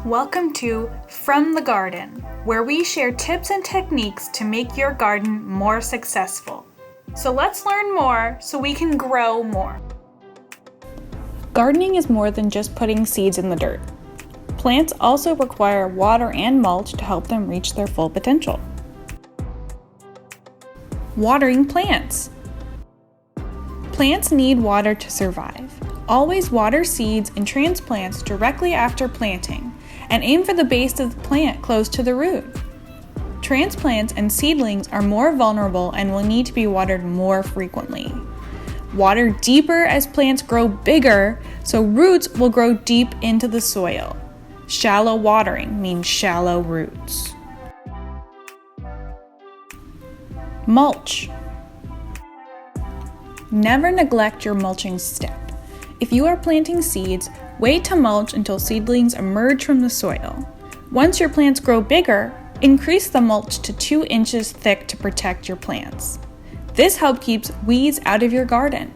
Welcome to From the Garden, where we share tips and techniques to make your garden more successful. So let's learn more so we can grow more. Gardening is more than just putting seeds in the dirt. Plants also require water and mulch to help them reach their full potential. Watering plants. Plants need water to survive. Always water seeds and transplants directly after planting, and aim for the base of the plant close to the root. Transplants and seedlings are more vulnerable and will need to be watered more frequently. Water deeper as plants grow bigger, so roots will grow deep into the soil. Shallow watering means shallow roots. Mulch. Never neglect your mulching step. If you are planting seeds, wait to mulch until seedlings emerge from the soil. Once your plants grow bigger, increase the mulch to 2 inches thick to protect your plants. This helps keep weeds out of your garden.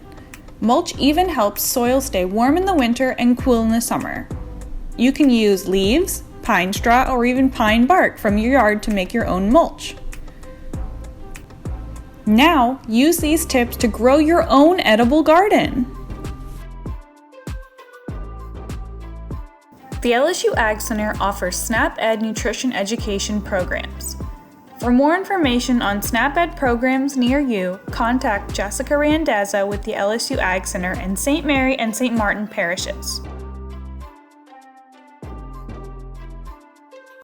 Mulch even helps soil stay warm in the winter and cool in the summer. You can use leaves, pine straw, or even pine bark from your yard to make your own mulch. Now, use these tips to grow your own edible garden. The LSU AgCenter offers SNAP-Ed nutrition education programs. For more information on SNAP-Ed programs near you, contact Jessica Randazzo with the LSU AgCenter in St. Mary and St. Martin parishes.